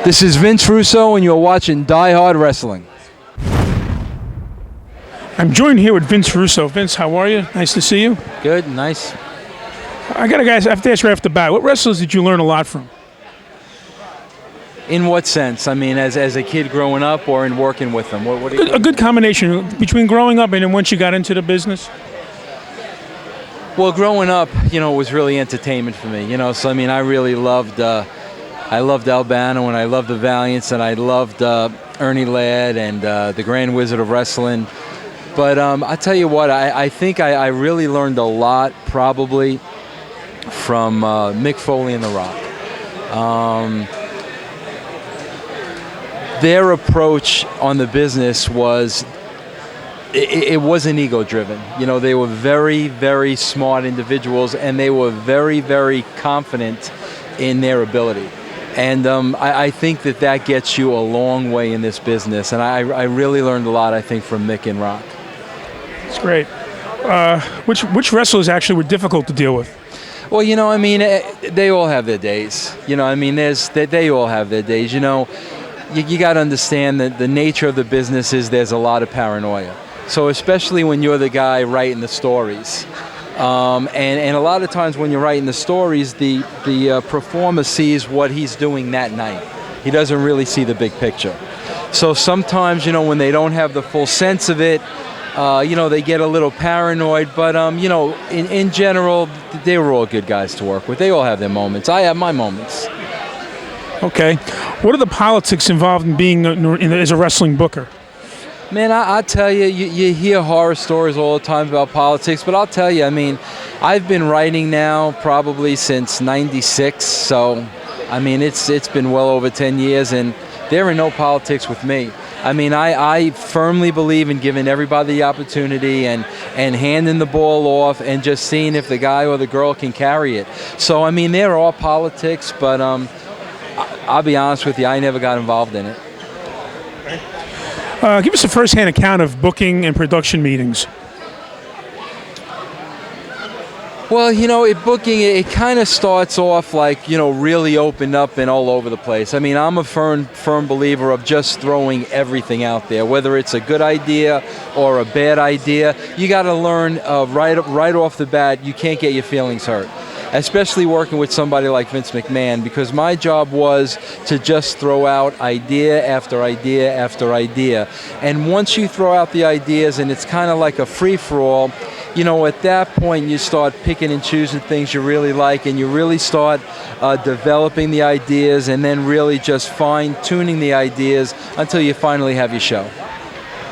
This is Vince Russo, and you're watching Die Hard Wrestling. I'm joined here with Vince Russo. Vince, how are you? Nice to see you. Good, nice. I have to ask right off the bat, what wrestlers did you learn a lot from? In what sense? I mean, as a kid growing up, or in working with them? What A good combination between growing up and then once you got into the business. Well, growing up, it was really entertainment for me. So I mean, I really loved. I loved Albano, and I loved the Valiants, and I loved Ernie Ladd and the Grand Wizard of Wrestling. But I tell you what, I think I really learned a lot probably from Mick Foley and The Rock. Their approach on the business was, it wasn't ego-driven. They were very, very smart individuals, and they were very, very confident in their ability. And I think that gets you a long way in this business. And I really learned a lot, I think, from Mick and Rock. That's great. Which wrestlers actually were difficult to deal with? Well, I mean, they all have their days. I mean, they all have their days. You got to understand that the nature of the business is there's a lot of paranoia. So especially when you're the guy writing the stories. And a lot of times when you're writing the stories, the performer sees what he's doing that night. He doesn't really see the big picture. So sometimes, when they don't have the full sense of it, they get a little paranoid. But, in general, they were all good guys to work with. They all have their moments. I have my moments. Okay. What are the politics involved in being as a wrestling booker? Man, I tell you, you hear horror stories all the time about politics, but I'll tell you, I mean, I've been writing now probably since '96, so, I mean, it's been well over 10 years, and there are no politics with me. I mean, I firmly believe in giving everybody the opportunity and handing the ball off and just seeing if the guy or the girl can carry it. So, I mean, there are politics, but I'll be honest with you, I never got involved in it. Give us a first-hand account of booking and production meetings. Well, booking, it kind of starts off like, really opened up and all over the place. I mean, I'm a firm believer of just throwing everything out there, whether it's a good idea or a bad idea. You got to learn right off the bat, you can't get your feelings hurt. Especially working with somebody like Vince McMahon, because my job was to just throw out idea after idea after idea. And once you throw out the ideas and it's kind of like a free-for-all, at that point you start picking and choosing things you really like, and you really start developing the ideas and then really just fine-tuning the ideas until you finally have your show.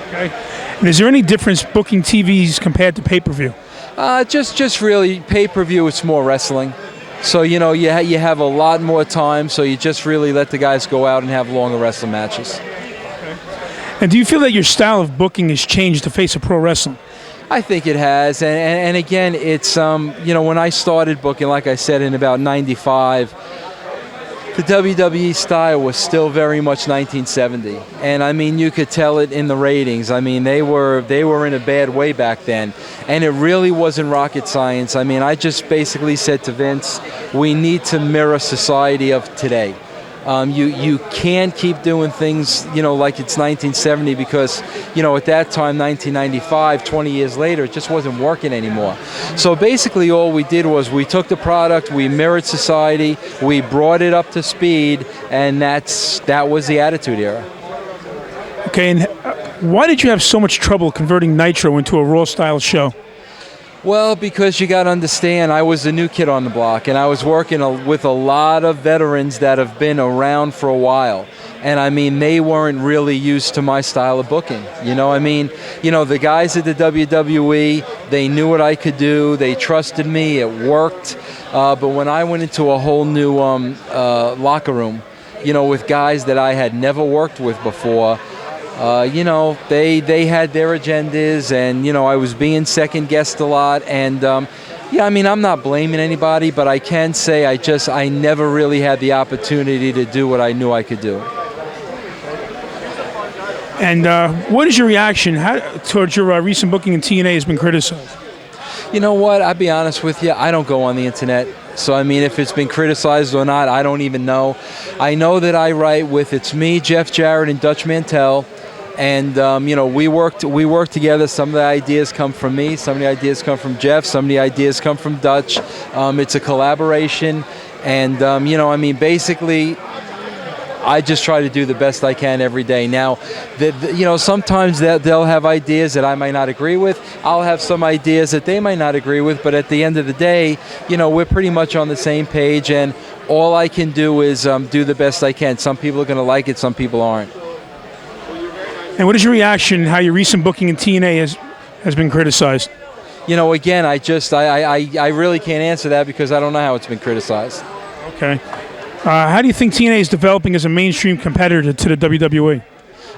Okay. And is there any difference booking TVs compared to pay-per-view? Just really, pay-per-view, it's more wrestling. So, you have a lot more time, so you just really let the guys go out and have longer wrestling matches. Okay. And do you feel that your style of booking has changed to face of pro wrestling? I think it has. And again, it's, when I started booking, like I said, in about '95, the WWE style was still very much 1970, and I mean, you could tell it in the ratings. I mean, they were in a bad way back then, and it really wasn't rocket science. I mean, I just basically said to Vince, we need to mirror society of today. You can't keep doing things, like it's 1970, because, at that time, 1995, 20 years later, it just wasn't working anymore. So basically all we did was we took the product, we mirrored society, we brought it up to speed, and that was the Attitude Era. Okay, and why did you have so much trouble converting Nitro into a Raw-style show? Well, because you got to understand, I was a new kid on the block, and I was working with a lot of veterans that have been around for a while. And I mean, they weren't really used to my style of booking. I mean, the guys at the WWE, they knew what I could do. They trusted me. It worked. But when I went into a whole new locker room, with guys that I had never worked with before, they had their agendas, and, I was being second-guessed a lot. And, I mean, I'm not blaming anybody, but I can say I never really had the opportunity to do what I knew I could do. And what is your reaction towards your recent booking in TNA has been criticized? You know what? I'll be honest with you. I don't go on the internet. So, I mean, if it's been criticized or not, I don't even know. I know that I write with, it's me, Jeff Jarrett, and Dutch Mantell. And, you know, we work together. Some of the ideas come from me. Some of the ideas come from Jeff. Some of the ideas come from Dutch. It's a collaboration. And, you know, I mean, basically, I just try to do the best I can every day. Now, you know, sometimes they'll have ideas that I might not agree with. I'll have some ideas that they might not agree with. But at the end of the day, you know, we're pretty much on the same page. And all I can do is do the best I can. Some people are going to like it. Some people aren't. And what is your reaction how your recent booking in TNA has been criticized? You know, again, I really can't answer that because I don't know how it's been criticized. Okay. How do you think TNA is developing as a mainstream competitor to the WWE?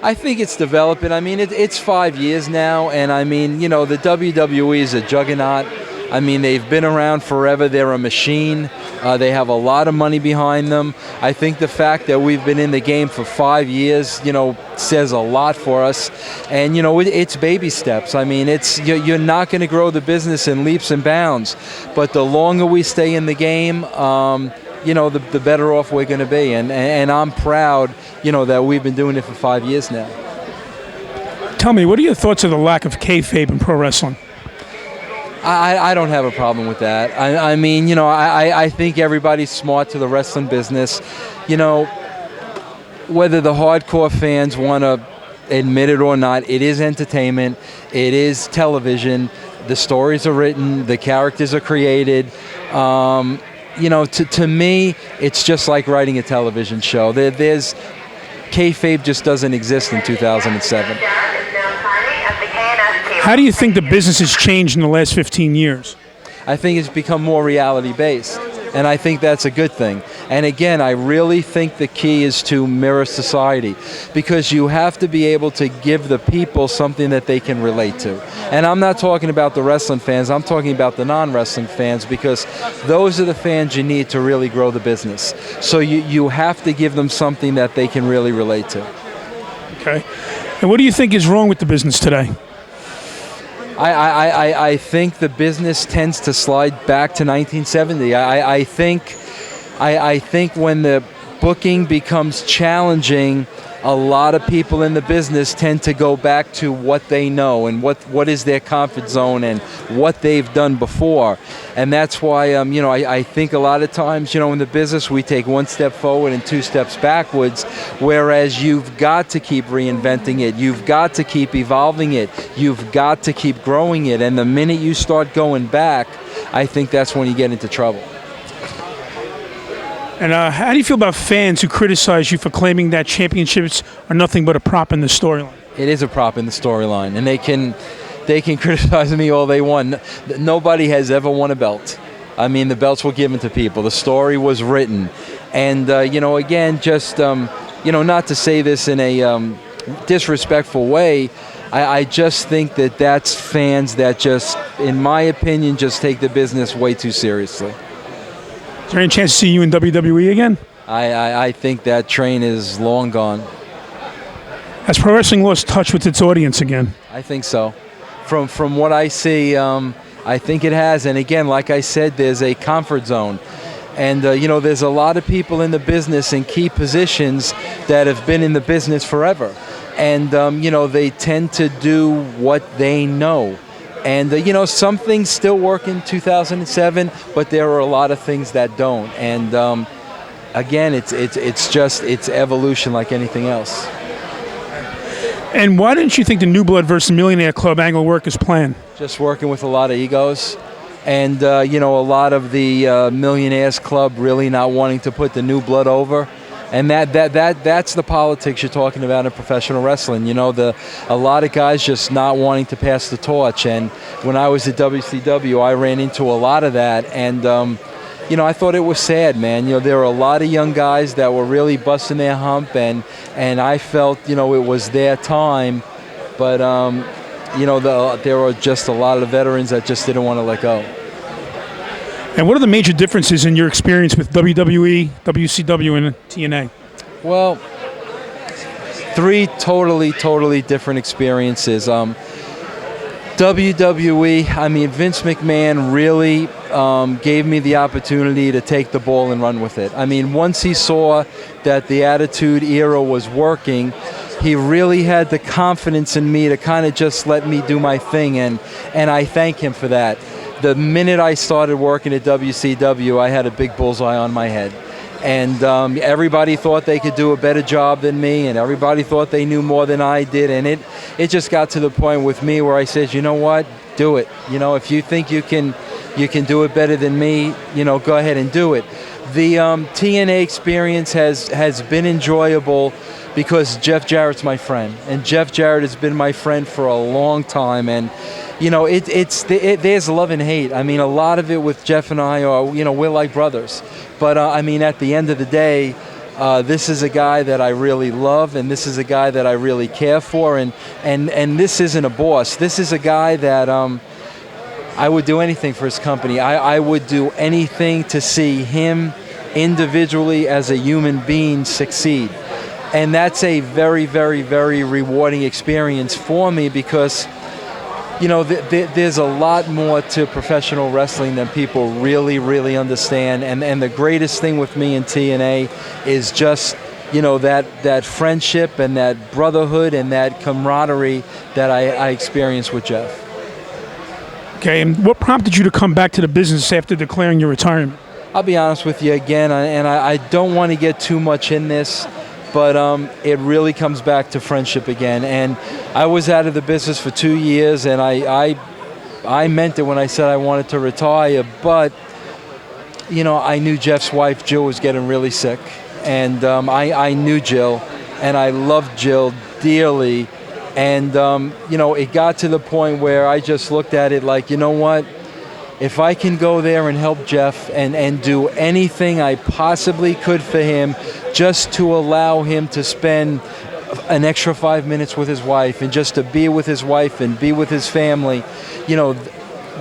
I think it's developing. I mean, it's 5 years now, and I mean, you know, the WWE is a juggernaut. I mean, they've been around forever. They're a machine. They have a lot of money behind them. I think the fact that we've been in the game for 5 years, you know, says a lot for us. And, you know, it's baby steps. I mean, you're not going to grow the business in leaps and bounds. But the longer we stay in the game, you know, the better off we're going to be. And I'm proud, you know, that we've been doing it for 5 years now. Tell me, what are your thoughts of the lack of kayfabe in pro wrestling? I don't have a problem with that. I mean, you know, I think everybody's smart to the wrestling business. You know, whether the hardcore fans want to admit it or not, it is entertainment. It is television. The stories are written. The characters are created. You know, to me, it's just like writing a television show. There's kayfabe just doesn't exist in 2007. How do you think the business has changed in the last 15 years? I think it's become more reality-based, and I think that's a good thing. And again, I really think the key is to mirror society, because you have to be able to give the people something that they can relate to. And I'm not talking about the wrestling fans, I'm talking about the non-wrestling fans, because those are the fans you need to really grow the business. So you have to give them something that they can really relate to. Okay. And what do you think is wrong with the business today? I think the business tends to slide back to 1970. I think when the booking becomes challenging, a lot of people in the business tend to go back to what they know and what is their comfort zone and what they've done before. And that's why, you know, I think a lot of times, you know, in the business we take one step forward and two steps backwards, whereas you've got to keep reinventing it, you've got to keep evolving it, you've got to keep growing it. And the minute you start going back, I think that's when you get into trouble. And how do you feel about fans who criticize you for claiming that championships are nothing but a prop in the storyline? It is a prop in the storyline, and they can criticize me all they want. Nobody has ever won a belt. I mean, the belts were given to people. The story was written. And, you know, again, just, you know, not to say this in a disrespectful way, I just think that that's fans that just, in my opinion, just take the business way too seriously. Is there any chance to see you in WWE again? I think that train is long gone. Has pro wrestling lost touch with its audience again? I think so. From what I see, I think it has. And again, like I said, there's a comfort zone. And, you know, there's a lot of people in the business in key positions that have been in the business forever. And, you know, they tend to do what they know. And, you know, some things still work in 2007, but there are a lot of things that don't. And, again, it's evolution like anything else. And why didn't you think the New Blood versus Millionaire Club angle work as planned? Just working with a lot of egos. And, you know, a lot of the Millionaires Club really not wanting to put the New Blood over. And that's the politics you're talking about in professional wrestling. You know, a lot of guys just not wanting to pass the torch. And when I was at WCW, I ran into a lot of that. And, you know, I thought it was sad, man. You know, there were a lot of young guys that were really busting their hump. And I felt, you know, it was their time. But, you know, there were just a lot of veterans that just didn't want to let go. And what are the major differences in your experience with WWE, WCW, and TNA? Well, three totally different experiences. WWE, I mean, Vince McMahon really gave me the opportunity to take the ball and run with it. I mean, once he saw that the Attitude Era was working, he really had the confidence in me to kind of just let me do my thing, and I thank him for that. The minute I started working at WCW, I had a big bullseye on my head. And everybody thought they could do a better job than me, and everybody thought they knew more than I did, and it just got to the point with me where I said, you know what, do it. You know, if you think you can do it better than me, you know, go ahead and do it. The TNA experience has been enjoyable because Jeff Jarrett's my friend, and Jeff Jarrett has been my friend for a long time, and you know, there's love and hate. I mean, a lot of it with Jeff and I are, you know, we're like brothers. But I mean, at the end of the day, this is a guy that I really love, and this is a guy that I really care for, and this isn't a boss. This is a guy that I would do anything for his company. I would do anything to see him individually as a human being succeed. And that's a very, very, very rewarding experience for me because, you know, there's a lot more to professional wrestling than people really, really understand. And the greatest thing with me in TNA is just, you know, that friendship and that brotherhood and that camaraderie that I experienced with Jeff. Okay, and what prompted you to come back to the business after declaring your retirement? I'll be honest with you again, and I don't want to get too much in this, but it really comes back to friendship again. And I was out of the business for 2 years, and I meant it when I said I wanted to retire, but you know, I knew Jeff's wife, Jill, was getting really sick, and I knew Jill, and I loved Jill dearly, and you know, it got to the point where I just looked at it like, you know what, if I can go there and help Jeff and do anything I possibly could for him just to allow him to spend an extra 5 minutes with his wife and just to be with his wife and be with his family, you know,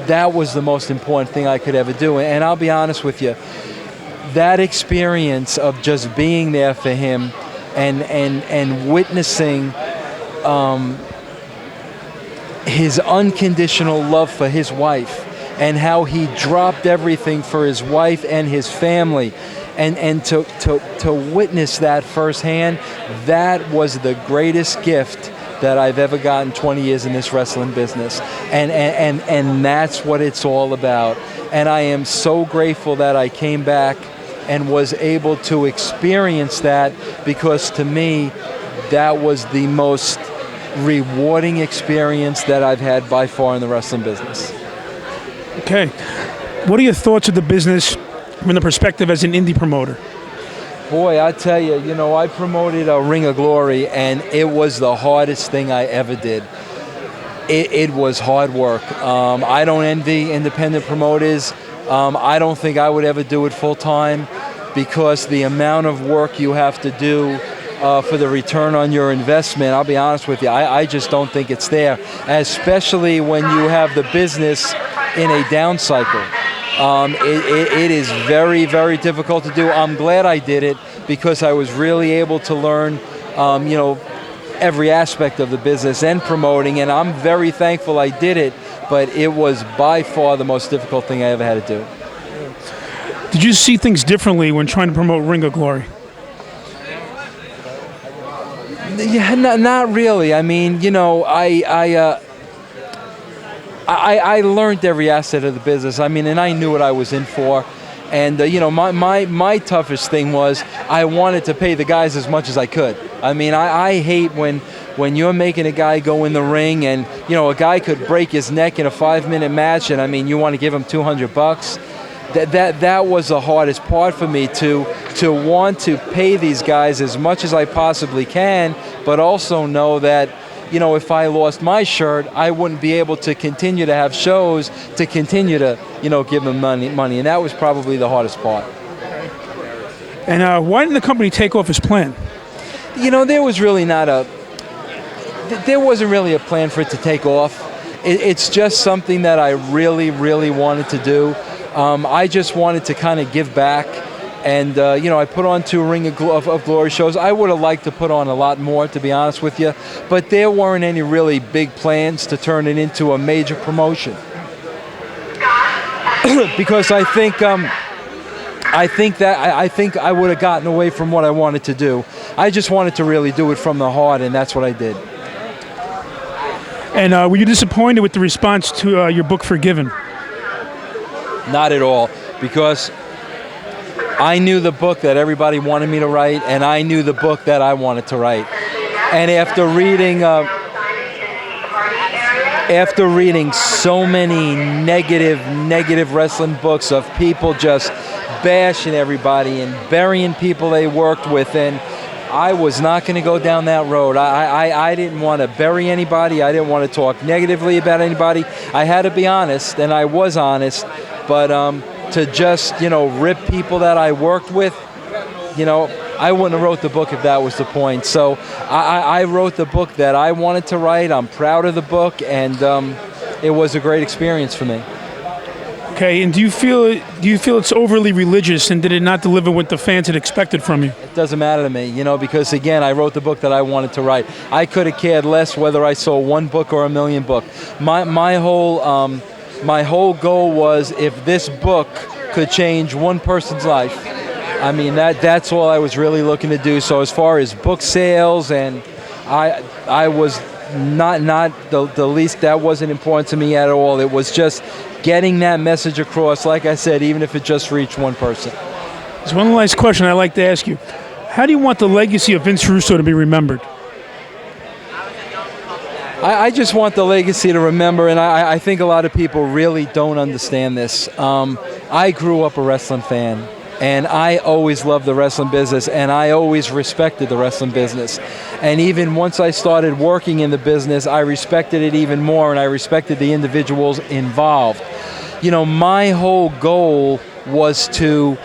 that was the most important thing I could ever do. And I'll be honest with you, that experience of just being there for him and witnessing his unconditional love for his wife, and how he dropped everything for his wife and his family, and to witness that firsthand, that was the greatest gift that I've ever gotten 20 years in this wrestling business. And that's what it's all about. And I am so grateful that I came back and was able to experience that, because to me, that was the most rewarding experience that I've had by far in the wrestling business. Okay. What are your thoughts of the business from the perspective as an indie promoter? Boy, I tell you, you know, I promoted a Ring of Glory, and it was the hardest thing I ever did. It was hard work. I don't envy independent promoters. I don't think I would ever do it full time, because the amount of work you have to do for the return on your investment, I'll be honest with you, I just don't think it's there, especially when you have the business in a down cycle. It is very, very difficult to do. I'm glad I did it, because I was really able to learn, you know, every aspect of the business and promoting, and I'm very thankful I did it, but it was by far the most difficult thing I ever had to do. Did you see things differently when trying to promote Ring of Glory? Yeah, not really. I mean, you know, I learned every asset of the business. I mean, and I knew what I was in for. And, you know, my toughest thing was I wanted to pay the guys as much as I could. I mean, I hate when you're making a guy go in the ring and, you know, a guy could break his neck in a 5-minute match, and, I mean, you want to give him $200. That was the hardest part for me, to want to pay these guys as much as I possibly can, but also know that, you know, if I lost my shirt, I wouldn't be able to continue to have shows, to continue to, you know, give them money, and that was probably the hardest part. And why didn't the company take off as planned? You know, there wasn't really a plan for it to take off. It's just something that I really, really wanted to do. I just wanted to kind of give back. And, you know, I put on 2 Ring of Glory shows. I would have liked to put on a lot more, to be honest with you, but there weren't any really big plans to turn it into a major promotion. because I think I would have gotten away from what I wanted to do. I just wanted to really do it from the heart, and that's what I did. And were you disappointed with the response to your book, Forgiven? Not at all, because I knew the book that everybody wanted me to write, and I knew the book that I wanted to write. And after reading so many negative wrestling books of people just bashing everybody and burying people they worked with, and I was not going to go down that road. I didn't want to bury anybody. I didn't want to talk negatively about anybody. I had to be honest, and I was honest, but to just, rip people that I worked with, I wouldn't have wrote the book if that was the point. So I wrote the book that I wanted to write. I'm proud of the book, and it was a great experience for me. Okay, and do you feel it's overly religious, and did it not deliver what the fans had expected from you? It doesn't matter to me, because again, I wrote the book that I wanted to write. I could have cared less whether I sold one book or a million books. My whole goal was, if this book could change one person's life, I mean, that's all I was really looking to do. So as far as book sales, and I was not the least, that wasn't important to me at all. It was just getting that message across, like I said, even if it just reached one person. There's one last question I'd like to ask you. How do you want the legacy of Vince Russo to be remembered? I just want the legacy to remember, and I think a lot of people really don't understand this. I grew up a wrestling fan, and I always loved the wrestling business, and I always respected the wrestling business. And even once I started working in the business, I respected it even more, and I respected the individuals involved. My whole goal was to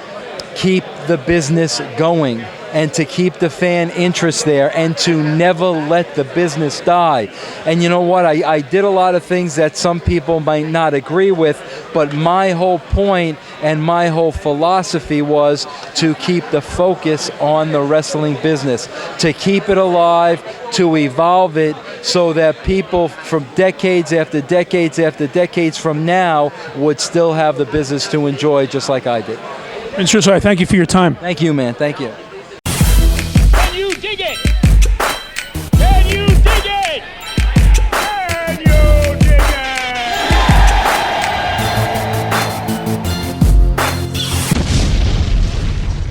keep the business going and to keep the fan interest there and to never let the business die. And you know what? I did a lot of things that some people might not agree with, but my whole point and my whole philosophy was to keep the focus on the wrestling business, to keep it alive, to evolve it so that people from decades after decades after decades from now would still have the business to enjoy just like I did. Mr. Russo, I thank you for your time. Thank you, man. Thank you.